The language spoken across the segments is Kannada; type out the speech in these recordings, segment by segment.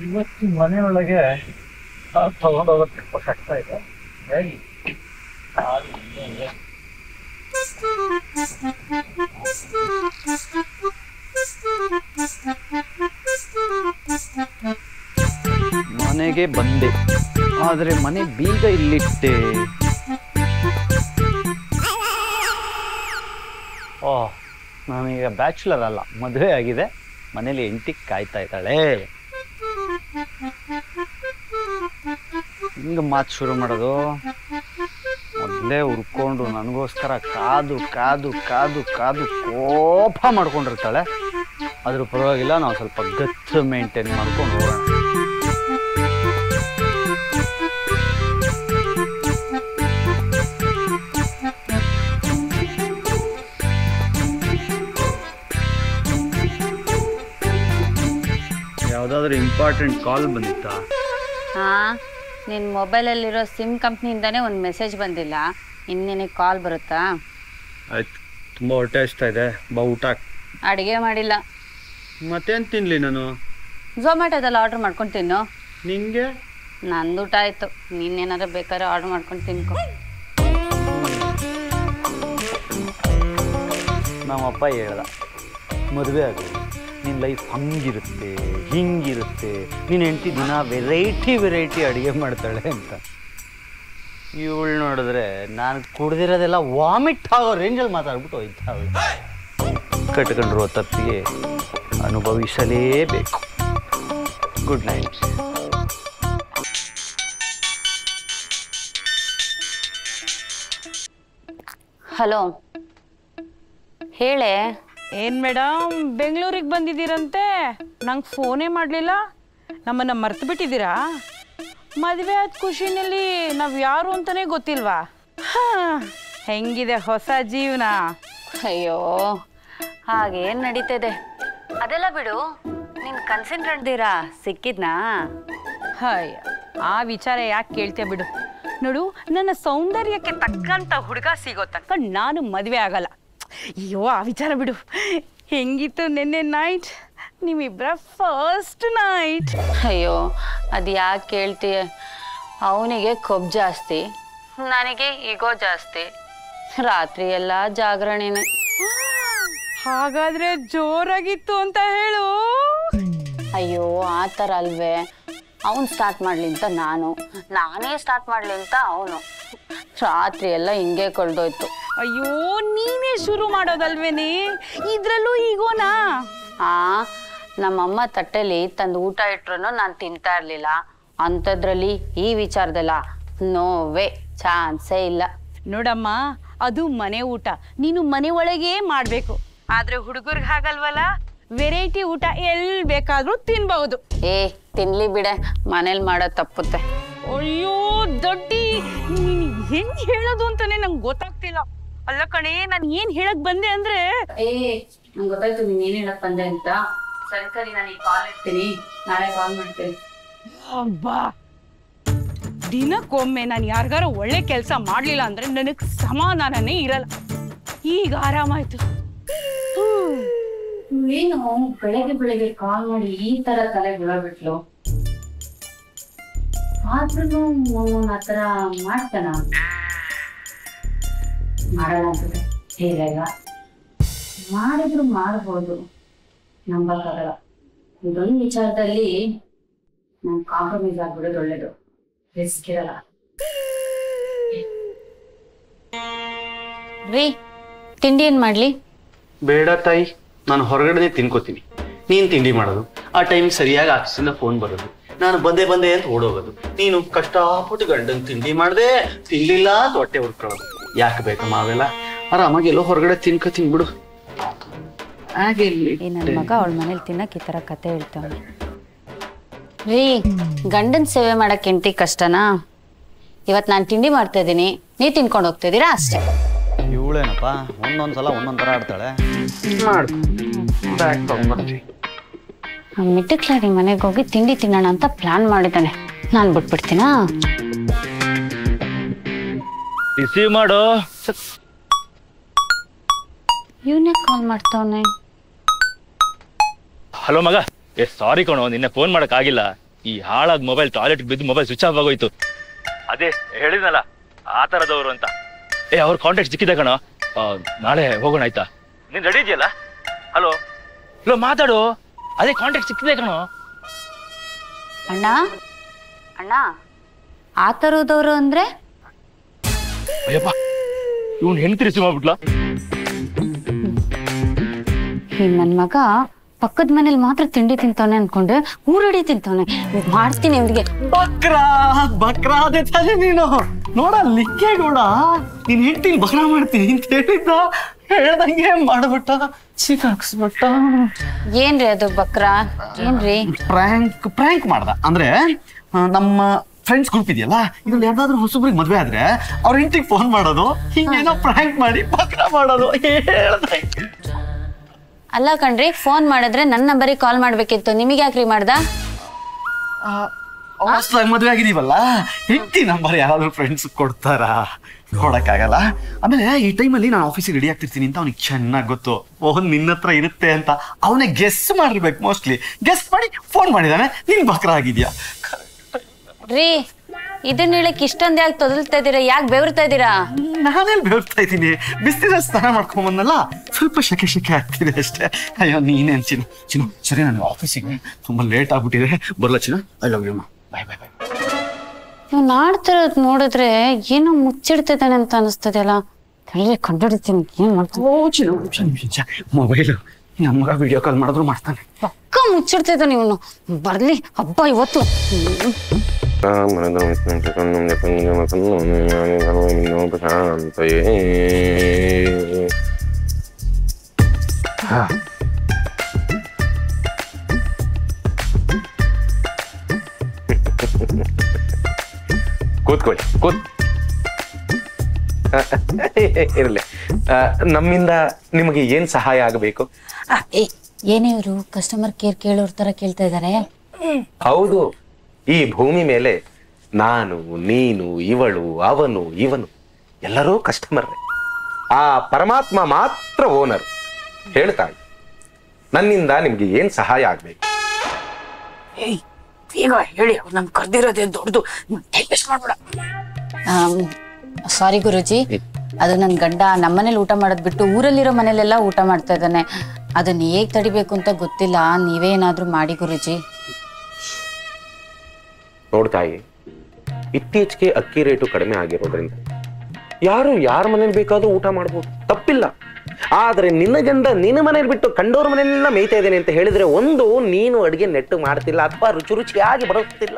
ಇವತ್ತು ಮನೆಯೊಳಗೆ ತಗೊಂಡೋಗೋಕ್ಕೆ ಕಷ್ಟ ಇದೆ. ಹೇಗೆ ಮನೆಗೆ ಬಂದೆ, ಆದರೆ ಮನೆ ಬೀಗ ಇಲ್ಲಿಟ್ಟೆ. ಓಹ್, ನಾನೀಗ ಬ್ಯಾಚುಲರ್ ಅಲ್ಲ, ಮದುವೆ ಆಗಿದೆ. ಮನೇಲಿ ಹೆಂಡತಿ ಕಾಯ್ತಾ ಇದ್ದಾಳೆ. ಹಿಂಗೆ ಮಾತು ಶುರು ಮಾಡೋದು? ಮೊದಲೇ ಉರ್ಕೊಂಡು ನನಗೋಸ್ಕರ ಕಾದು ಕಾದು ಕಾದು ಕಾದು ಕೋಪ ಮಾಡ್ಕೊಂಡಿರ್ತಾಳೆ. ಅದ್ರ ಪರವಾಗಿಲ್ಲ, ನಾವು ಸ್ವಲ್ಪ ಗತ್ತು ಮೇಂಟೈನ್ ಮಾಡ್ಕೊಂಡು ಹೋಗೋಣ. ಯಾವುದಾದ್ರೂ ಇಂಪಾರ್ಟೆಂಟ್ ಕಾಲ್ ಬಂದಿತ್ತಾ? ಹಾಂ, ನಿನ್ನ ಮೊಬೈಲಲ್ಲಿರೋ ಸಿಮ್ ಕಂಪ್ನಿಯಿಂದನೇ ಒಂದು ಮೆಸೇಜ್ ಬಂದಿಲ್ಲ. ಇನ್ನೇನೆ ಕಾಲ್ ಬರುತ್ತಾ? ಆಯ್ತು, ತುಂಬ ಹೊಟ್ಟೆ ಹಸ್ತಾ ಇದೆ, ಬಾ ಊಟ. ಅಡುಗೆ ಮಾಡಿಲ್ಲ. ಮತ್ತೇನು ತಿನ್ನಲಿ ನಾನು? ಝೊಮ್ಯಾಟೋದಲ್ಲಿ ಆರ್ಡ್ರ್ ಮಾಡ್ಕೊಂಡು ತಿನ್ನು. ನಿಂಗೆ? ನಂದು ಊಟ ಆಯಿತು. ನೀನೇನಾದ್ರು ಬೇಕಾದ್ರೆ ಆರ್ಡ್ರ್ ಮಾಡ್ಕೊಂಡು ತಿನ್ಕೊ. ನಮ್ಮಪ್ಪ ಹೇಳ್ದ, ಮದುವೆ ಆಗಲಿ, ನಿನ್ನ ಲೈಫ್ ಹಂಗಿರುತ್ತೆ ಹಿಂಗಿರುತ್ತೆ, ನಿನ್ನ ಹೆಂಡತಿ ದಿನ ವೆರೈಟಿ ಅಡುಗೆ ಮಾಡ್ತಾಳೆ ಅಂತ. ಇವಳು ನೋಡಿದ್ರೆ ನಾನು ಕುಡ್ದಿರೋದೆಲ್ಲ ವಾಮಿಟ್ ಆಗೋ ರೇಂಜಲ್ಲಿ ಮಾತಾಡ್ಬಿಟ್ಟು ಹೋಯ್ತಾವಳು. ಕಟ್ಕೊಂಡಿರೋ ತಪ್ಪಿಗೆ ಅನುಭವಿಸಲೇಬೇಕು. Good night. ಹಲೋ, ಹೇಳೆ. ಏನು ಮೇಡಮ್, ಬೆಂಗಳೂರಿಗೆ ಬಂದಿದ್ದೀರಂತೆ? ನಂಗೆ ಫೋನೇ ಮಾಡಲಿಲ್ಲ. ನಮ್ಮನ್ನು ಮರ್ತು ಬಿಟ್ಟಿದ್ದೀರಾ? ಮದುವೆ ಆದ ಖುಷಿನಲ್ಲಿ ನಾವು ಯಾರು ಅಂತಲೇ ಗೊತ್ತಿಲ್ವಾ? ಹೆಂಗಿದೆ ಹೊಸ ಜೀವನ? ಅಯ್ಯೋ, ಹಾಗೇನು ನಡೀತದೆ. ಅದೆಲ್ಲ ಬಿಡು. ನಿನ್ನ ಕನ್ಸೆಂಟ್ರಡ್ದಿರಾ ಸಿಕ್ಕಿದ್ನಾ? ಅಯ್ಯ, ಆ ವಿಚಾರ ಯಾಕೆ ಕೇಳ್ತೀಯ ಬಿಡು. ನೋಡು, ನನ್ನ ಸೌಂದರ್ಯಕ್ಕೆ ತಕ್ಕಂಥ ಹುಡುಗ ಸಿಗೋ ತಕ್ಕ ನಾನು ಮದುವೆ ಆಗಲ್ಲ. ಅಯ್ಯೋ, ಆ ವಿಚಾರ ಬಿಡು. ಹೆಂಗಿತ್ತು ನಿನ್ನೆ ನೈಟ್, ನಿಮ್ಮಿಬ್ಬರ ಫಸ್ಟ್ ನೈಟ್? ಅಯ್ಯೋ, ಅದು ಯಾಕೆ ಕೇಳ್ತೀಯ? ಅವನಿಗೆ ಕೊಬ್ಬು ಜಾಸ್ತಿ, ನನಗೆ ಈಗೋ ಜಾಸ್ತಿ. ರಾತ್ರಿ ಎಲ್ಲ ಜಾಗರಣೆನೆ. ಹಾಗಾದ್ರೆ ಜೋರಾಗಿತ್ತು ಅಂತ ಹೇಳು. ಅಯ್ಯೋ, ಆ ಥರ ಅಲ್ವೇ. ಅವನು ಸ್ಟಾರ್ಟ್ ಮಾಡಲಿ ಅಂತ ನಾನೇ ಸ್ಟಾರ್ಟ್ ಮಾಡಲಿ ಅಂತ ಅವನು. ರಾತ್ರಿ ಎಲ್ಲ ಹಿಂಗೆ ಕಳೆದೋಯ್ತು. ಅಯ್ಯೋ, ನೀನೇ ಶುರು ಮಾಡೋದಲ್ವೇನೆ, ಇದ್ರಲ್ಲೂ ಈಗೋನಾ? ನಮ್ಮಮ್ಮ ತಟ್ಟೆಲಿ ತಂದು ಊಟ ಇಟ್ರು ನಾನು ತಿಂತಾ ಇರಲಿಲ್ಲ. ಅಂಥದ್ರಲ್ಲಿ ಈ ವಿಚಾರದಲ್ಲ, ನೋವೇ ಚಾನ್ಸೇ ಇಲ್ಲ. ನೋಡಮ್ಮ, ಅದು ಮನೆ ಊಟ, ನೀನು ಮನೆ ಒಳಗೇ ಮಾಡಬೇಕು. ಆದರೆ ಹುಡುಗರಿಗೆ ಹಾಗಲ್ವಲ್ಲ, ವೆರೈಟಿ ಊಟ ಎಲ್ಲಿ ಬೇಕಾದರೂ ತಿನ್ಬಹುದು. ತಿನ್ಲಿ ಬಿಡೆ, ಮನೇಲಿ ಮಾಡೋದು ತಪ್ಪುತ್ತೆ. ಅಯ್ಯೋ ದೊಡ್ಡಿ, ನೀನು ಹೆಂಗ್ ಹೇಳೋದು ಅಂತಾನೆ ನಂಗೆ ಗೊತ್ತಾಗ್ತಿಲ್ಲ. ಅಲ್ಲ ಕಣೆ, ನಾನು ಏನ್ ಹೇಳಕ್ ಬಂದೆ ಅಂದ್ರೆ, ನಂಗೆ ಗೊತ್ತಾಯ್ತು ನೀನ್ ಏನ್ ಹೇಳಕ್ ಬಂದೆ ಅಂತ. ಸರಿ, ನಾನು ಈಗ ಕಾಲ್ ಇಡ್ತೀನಿ, ನಾಳೆ ಕಾಲ್ ಮಾಡ್ತೀನಿ. ಅಬ್ಬಾ, ದಿನಕ್ಕೊಮ್ಮೆ ನಾನು ಯಾರಿಗಾರ ಒಳ್ಳೆ ಕೆಲಸ ಮಾಡ್ಲಿಲ್ಲ ಅಂದ್ರೆ ನನಗೆ ಸಮಾಧಾನನೇ ಇರಲ್ಲ. ಈಗ ಆರಾಮಾಯ್ತು. ಏನು ಬೆಳಗ್ಗೆ ಕಾಲ್ ಮಾಡಿ ಈ ತರ ತಲೆ ಬಿಡಬಿಟ್ಲು? ಆದ್ರೂ ಆ ತರ ಮಾಡ್ತಾನ? ಮಾಡಲ್ಲ ಅನ್ಸುತ್ತೆ. ಹೇಳಲ್ಲ, ಮಾಡಿದ್ರು ಮಾಡ್ಬೋದು, ನಂಬಕ್ಕಾಗಲ್ಲ. ಇದೊಂದು ವಿಚಾರದಲ್ಲಿ ನಾನು ಕಾಂಪ್ರಮೈಸ್ ಆಗ್ಬಿಡೋದು ಒಳ್ಳೇದು. ರಿಸ್ಕ್ ಇರಲ್ಲ. ರೀ, ತಿಂಡಿ ಏನ್ ಮಾಡ್ಲಿ? ಬೇಡ ತಾಯಿ, ನಾನು ಹೊರಗಡೆ ತಿನ್ಕೋತೀನಿ. ನೀನು ತಿಂಡಿ ಮಾಡೋದು, ಆ ಟೈಮ್ ಸರಿಯಾಗಿ ಆಫೀಸಿಂದ ಫೋನ್ ಬರೋದು, ನಾನು ಬಂದೆ ಅಂತ ಓಡೋಗೋದು. ನೀನು ಕಷ್ಟಪಟ್ಟು ಗಂಡನ್ ತಿಂಡಿ ಮಾಡಿದೆ, ತಿನ್ಲಿಲ್ಲ ಅಂತ ಹೊಟ್ಟೆ ಹುಡ್ಕೊಳ್ಳೋದು. ಯಾಕೆ ಬೇಕಮ್ಮ ಅವೆಲ್ಲ? ಆರಾಮಾಗಿ ಎಲ್ಲೋ ಹೊರಗಡೆ ತಿನ್ಕೋತೀನಿ ಬಿಡು. ನನ್ನ ಮಗ ಅವಳ ಮನೇಲಿ ತಿನ್ನಕ್ಕೆ ಈ ತರ ಕತೆ ಹೇಳ್ತಾವೆ. ರೀ, ಗಂಡನ್ ಸೇವೆ ಮಾಡಕ್ ಹೆಂಡತಿ ಕಷ್ಟನಾ? ಇವತ್ತು ನಾನು ತಿಂಡಿ ಮಾಡ್ತಾ ಇದ್ದೀನಿ, ನೀ ತಿನ್ಕೊಂಡು ಹೋಗ್ತಿದ್ದೀರಾ ಅಷ್ಟೇ. ಇವಳೇನಪ್ಪ ಒಂದೊಂದ್ಸಲ ಒಂದೊಂದ್ ತರ ಆಡ್ತಾಳೆ. ಮಿಟ್ಟಕ್ಲಾರಿ ಮನೆಗೆ ಹೋಗಿ ತಿಂಡಿ ತಿನ್ನೋಣ ಅಂತ ಪ್ಲಾನ್ ಮಾಡಿದ್ದಾನೆ. ನಾನು ಬಿಟ್ಬಿಡ್ತೀನಾ? ರಿಸೀವ್ ಮಾಡು. ಇವನೇ ಕಾಲ್ ಮಾಡ್ತಾವನೆ. ಹಲೋ ಮಗ, ಸಾರಿ ಕಣೋ, ನಿನ್ನೆ ಫೋನ್ ಮಾಡಕ್ ಆಗಿಲ್ಲ. ಈ ಹಾಳಾದ ಮೊಬೈಲ್ ಟಾಯ್ಲೆಟ್ ಬಿದ್ದು ಮೊಬೈಲ್ ಸ್ವಿಚ್ ಆಫ್ ಆಗೋಯ್ತು. ಅದೇ ಹೇಳಿದ್ನಲ್ಲ ಆ ತರದವರು ಅಂತ. ಅವ್ರ ಕಾಂಟ್ಯಾಕ್ಟ್ ಸಿಕ್ಕಿದೆ ಕಣೋ. ನಾಳೆ ಹೋಗೋಣ ಆಯ್ತಾ? ನೀನ್ ರೆಡಿ ಇದೆಯಲ್ಲ? ಹಲೋ ಹಲೋ ಮಾತಾಡು. ಅದೇ ಕಾಂಟ್ಯಾಕ್ಟ್ ಸಿಕ್ಕಿದೆ ಕಣೋ. ಅಣ್ಣ ಅಣ್ಣ, ಆ ತರದವ್ರು ಅಂದ್ರೆ? ಅಯ್ಯಪ್ಪ, ಇವ್ನು ಹೆಂಗ್ ರಿಸೀವ್ ಮಾಡ್ಬಿಟ್ಲ? ನನ್ ಮಗ ಪಕ್ಕದ ಮನೇಲಿ ಮಾತ್ರ ತಿಂಡಿ ತಿಂತಾನೆ ಅನ್ಕೊಂಡೆ, ಊರಡಿ ತಿಂತಾನೆ. ಮಾಡ್ತೀನಿ ಅವ್ರಿಗೆ. ಬಕ್ರ ಅದೇ ತಾನೆ ನೀನು. ನೋಡ ಲಿಕ್ಕೇಗೌಡ, ನೀನ್ ಹೆಂಡತಿಲ್ ಬಕ್ರ ಮಾಡ್ತೀನಿ ಅಂತ ಹೇಳಿದ್ದ, ಹೇಳ್ದಂಗೆ ಮಾಡ್ಬಿಟ್ಟ, ಸಿಕ್ಕಾಕ್ಸ್ಬಿಟ್ಟ. ಏನ್ರಿ ಅದು ಬಕ್ರ? ಏನ್ರಿ? ಪ್ರ್ಯಾಂಕ್ ಮಾಡ್ದ. ಅಂದ್ರೆ ನಮ್ಮ ಫ್ರೆಂಡ್ಸ್ ಗ್ರೂಪ್ ಇದೆಯಲ್ಲ, ಇದ್ರಲ್ಲಿ ಯಾವ್ದಾದ್ರು ಹೊಸಬ್ರಿಗೆ ಮದ್ವೆ ಆದ್ರೆ ಅವ್ರ ಹೆಂಡತಿಗೆ ಫೋನ್ ಮಾಡೋದು, ಹಿಂಗೇನೋ ಪ್ರ್ಯಾಂಕ್ ಮಾಡಿ ಬಕ್ರ ಮಾಡೋದು ಹೇಳ್ದೆ. ಅಲ್ಲ ಕಣ್ರಿ, ಫೋನ್ ಮಾಡಿದ್ರೆ ನನ್ನ ನಂಬರಿಗೆ ಕಾಲ್ ಮಾಡ್ಬೇಕಿತ್ತು, ನಿಮಗೆ ಯಾಕ್ರಿ ಮಾಡ್ದ? ಹೊಸದಾಗಿ ಮದ್ವೆ ಆಗಿದೀವಲ್ಲ, ಹೆಂಡತಿ ನಂಬರ್ ಯಾರಾದ್ರೂ ಫ್ರೆಂಡ್ಸ್ ಕೊಡ್ತಾರಾ? ಕೊಡಕ್ಕಾಗಲ್ಲ. ಆಮೇಲೆ ಈ ಟೈಮಲ್ಲಿ ನಾನು ಆಫೀಸಿಗೆ ರೆಡಿ ಆಗ್ತಿರ್ತೀನಿ ಅಂತ ಅವ್ನಿಗೆ ಚೆನ್ನಾಗಿ ಗೊತ್ತು, ಫೋನ್ ನಿನ್ನ ಹತ್ರ ಇರುತ್ತೆ ಅಂತ. ಅವನೇ ಗೆಸ್ ಮಾಡಿರ್ಬೇಕು, ಮೋಸ್ಟ್ಲಿ ಗೆಸ್ ಮಾಡಿ ಫೋನ್ ಮಾಡಿದಾನೆ, ನೀನ್ ಬಕ್ರ ಆಗಿದ್ಯಾ. ರೀ, ಇದನ್ನ ಹೇಳಕ್ ಇಷ್ಟೊಂದ್ ಯಾಕೆ ತೊದಲ್ತಾ ಇದೀರಾ? ಯಾಕೆ ಬೆವರ್ತಾ ಇದೀರಾ? ನಾನೇಲ್ ಬೆವರ್ತಾ ಇದ್ದೀನಿ, ಬಿಸಿಲ ಸ್ನಾನ ಮಾಡ್ಕೊಂಡ್ ಬಂದಲ್ಲ, ಸ್ವಲ್ಪ ಶೆಕೆ ಆಗ್ತಿದೆ ಅಷ್ಟೇ. ಅಯ್ಯೋ ನೀನೇನ್ ಚಿನ್ನು ಸರಿ, ನಾನು ಆಫೀಸಿಗೆ ತುಂಬಾ ಲೇಟ್ ಆಗ್ಬಿಟ್ಟಿದೆ, ಬರ್ಲಾ ಚಿನ್ನು? I love you. Bye bye bye. ನೀವು ನಾಡ್ತಿರೋದ್ ನೋಡಿದ್ರೆ ಏನೋ ಮುಚ್ಚಿಡ್ತಿದ್ದಾನೆ ಅಂತ ಅನಿಸ್ತದೆ ಅಲ್ಲ. ಹೇಳಿ ಕಂಡುಹಿಡಿತೀನಿ, ಏನ್ ಮಾಡ್ತೀನಿ. ಮೊಬೈಲು ನಮ್ಗ ವಿಡಿಯೋ ಕಾಲ್ ಮಾಡಿದ್ರು ಮಾಡ್ತಾನೆ. ಪಕ್ಕ ಮುಚ್ಚಿಡ್ತಿದ್ದಾನೆ ಇವನು. ಬರ್ಲಿ ಹಬ್ಬ ಇವತ್ತು. ಕೂತ್ಕೊಳ್ಳಿ, ಇರಲಿ. ನಮ್ಮಿಂದ ನಿಮಗೆ ಏನ್ ಸಹಾಯ ಆಗಬೇಕು? ಏನೇ ಇವರು ಕಸ್ಟಮರ್ ಕೇರ್ ಕೇಳೋರ್ ತರ ಕೇಳ್ತಾ ಇದಾರೆ? ಹೌದು, ಈ ಭೂಮಿ ಮೇಲೆ ನಾನು, ನೀನು, ಇವಳು, ಅವನು, ಇವನು ಎಲ್ಲರೂ ಕಸ್ಟಮರ್. ಆ ಪರಮಾತ್ಮ ಮಾತ್ರ ಓನರ್. ಹೇಳ್ತಾಳೆ, ನನ್ನಿಂದ ನಿಮ್ಗೆ ಏನ್ ಸಹಾಯ ಆಗ್ಬೇಕು? ಈಗ ಹೇಳಿ, ಅವ್ರು ನಮ್ ಕರ್ದಿರೋದೇ ದೊಡ್ಡದು, ಮಾಡ್ಬೇಡ. ಸಾರಿ ಗುರುಜಿ, ಅದು ನನ್ ಗಂಡ ನಮ್ಮನೇಲಿ ಊಟ ಮಾಡೋದ್ ಬಿಟ್ಟು ಊರಲ್ಲಿರೋ ಮನೇಲೆಲ್ಲ ಊಟ ಮಾಡ್ತಾ ಇದ್ದಾನೆ. ಅದನ್ನ ಹೇಗ್ ತಡಿಬೇಕು ಅಂತ ಗೊತ್ತಿಲ್ಲ, ನೀವೇ ಏನಾದ್ರೂ ಮಾಡಿ ಗುರುಜಿ. ನೋಡ್ತಾಯಿ, ಇತ್ತೀಚೆಗೆ ಅಕ್ಕಿ ರೇಟು ಕಡಿಮೆ ಆಗಿರೋದ್ರಿಂದ ಯಾರು ಯಾರ ಮನೇಲಿ ಬೇಕಾದ್ರೂ ಊಟ ಮಾಡ್ಬೋದು, ತಪ್ಪಿಲ್ಲ. ಆದ್ರೆ ನಿನ್ನ ಗಂಡ ನಿನ್ನ ಮನೇಲಿ ಬಿಟ್ಟು ಕಂಡೋರ್ ಮನೆಯಲ್ಲ ಮೇಯ್ತಾ ಇದ್ದೇನೆ ಅಂತ ಹೇಳಿದ್ರೆ, ಒಂದು ನೀನು ಅಡಿಗೆ ನೆಟ್ಟು ಮಾಡ್ತಿಲ್ಲ, ಅಥವಾ ರುಚಿಯಾಗಿ ಬರುತ್ತಿಲ್ಲ.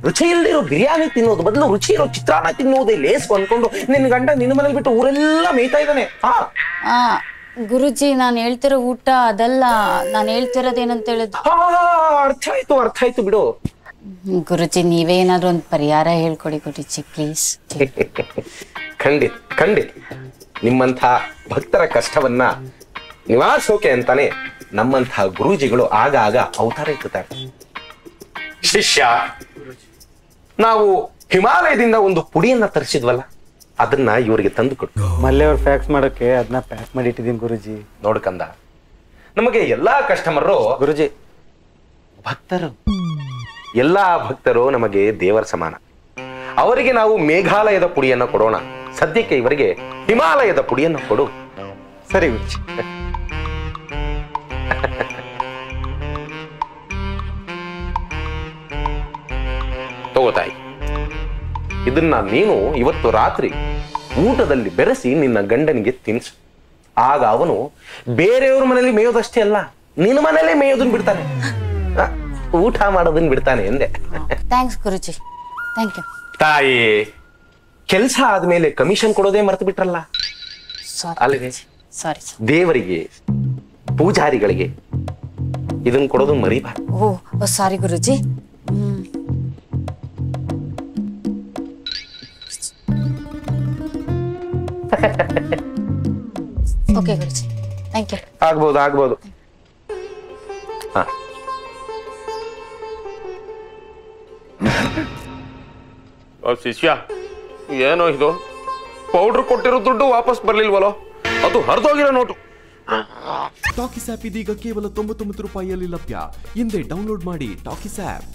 ರುಚಿ ಇಲ್ದಿರೋ ಬಿರಿಯಾನಿ ತಿನ್ನೋದು ಬದಲು ರುಚಿ ಇರೋ ಚಿತ್ರಾನ್ನ ತಿನ್ನುವುದೇ ಲೇಸು ಅನ್ಕೊಂಡು ನಿನ್ನ ಗಂಡ ನಿನ್ನ ಮನೇಲಿ ಬಿಟ್ಟು ಊರೆಲ್ಲ ಮೇಯ್ತಾ ಇದ್ದಾನೆ. ಗುರುಜಿ, ನಾನು ಹೇಳ್ತಿರೋ ಊಟ ಅದಲ್ಲ, ನಾನು ಹೇಳ್ತಿರೋದೇನಂತ ಹೇಳಿದ್ರು. ಅರ್ಥ ಆಯ್ತು ಬಿಡು. ಗುರುಜಿ, ನೀವೇ ಏನಾದ್ರು ಒಂದು ಪರಿಹಾರ ಹೇಳ್ಕೊಡಿ ಗುರುಜಿ, ಪ್ಲೀಸ್. ಖಂಡಿತ ನಿಮ್ಮಂಥ ಭಕ್ತರ ಕಷ್ಟವನ್ನ ನಿವಾರಿಸೋಕೆ ಅಂತಾನೆ ನಮ್ಮಂತಹ ಗುರೂಜಿಗಳು ಆಗಾಗ ಅವತಾರ ಎತ್ತುತ್ತಾರೆ. ಶಿಷ್ಯ, ನಾವು ಹಿಮಾಲಯದಿಂದ ಒಂದು ಪುಡಿಯನ್ನ ತರಿಸಿದ್ವಲ್ಲ, ಅದನ್ನ ಇವರಿಗೆ ತಂದು ಕೊಟ್ಟು ಮಲ್ಲೆಯವ್ರು ಫ್ಯಾಕ್ಸ್ ಮಾಡಕ್ಕೆ ಅದನ್ನ ಪ್ಯಾಕ್ ಮಾಡಿ ಇಟ್ಟಿದ್ದೀನಿ ಗುರುಜಿ. ನೋಡ್ಕಂದ, ನಮಗೆ ಎಲ್ಲಾ ಕಸ್ಟಮರು ಗುರುಜಿ ಭಕ್ತರು. ಎಲ್ಲಾ ಭಕ್ತರು ನಮಗೆ ದೇವರ ಸಮಾನ. ಅವರಿಗೆ ನಾವು ಮೇಘಾಲಯದ ಪುಡಿಯನ್ನ ಕೊಡೋಣ, ಸದ್ಯಕ್ಕೆ ಇವರಿಗೆ ಹಿಮಾಲಯದ ಪುಡಿಯನ್ನು ಕೊಡು. ಸರಿ ಗುರುಜಿ. ತಗೋತಾಯಿ, ಇದನ್ನ ನೀನು ಇವತ್ತು ರಾತ್ರಿ ಊಟದಲ್ಲಿ ಬೆರೆಸಿ ನಿನ್ನ ಗಂಡನಿಗೆ ತಿನ್ಸು. ಆಗ ಅವನು ಬೇರೆಯವ್ರ ಮನೇಲಿ ಮೇಯೋದಷ್ಟೇ ಅಲ್ಲ, ನಿನ್ನ ಮನೇಲೆ ಮೇಯೋದನ್ನ ಬಿಡ್ತಾನೆ, ಊಟ ಮಾಡೋದನ್ನ ಬಿಡ್ತಾನೆ ಎಂದೆ. ಥ್ಯಾಂಕ್ಸ್ ಗುರುಜಿ, ಥ್ಯಾಂಕ್ ಯು. ತಾಯಿ, ಕೆಲಸ ಆದ್ಮೇಲೆ ಕಮಿಷನ್ ಕೊಡೋದೇ ಮರ್ತು ಬಿಟ್ರಲ್ಲ. ಅಲ್ಲಿಗೆ ಸಾರಿ. ದೇವರಿಗೆ, ಪೂಜಾರಿಗಳಿಗೆ ಇದನ್ನ ಕೊಡೋದು ಮರಿಬಾರ್ದು. ಓ ಸಾರಿ ಗುರುಜಿ. ಓಕೆ ಗುರುಜಿ, ಥ್ಯಾಂಕ್ ಯು. ಆಗ್ಬೋದು. ಶಿಷ್ಯ, ಏನೋ ಇದು ಪೌಡ್ರ್ ಕೊಟ್ಟಿರೋ ದುಡ್ಡು ವಾಪಸ್ ಬರ್ಲಿಲ್ವಲ್ಲೋ, ಅದು ಹರಿದೋಗಿರೋ ನೋಟು. ಟಾಕಿಸ್ ಆಪ್ ಇದೀಗ ಕೇವಲ 99 ರೂಪಾಯಿಯಲ್ಲಿ ಲಭ್ಯ. ಹಿಂದೆ ಡೌನ್ಲೋಡ್ ಮಾಡಿ ಟಾಕಿಸ್ ಆಪ್.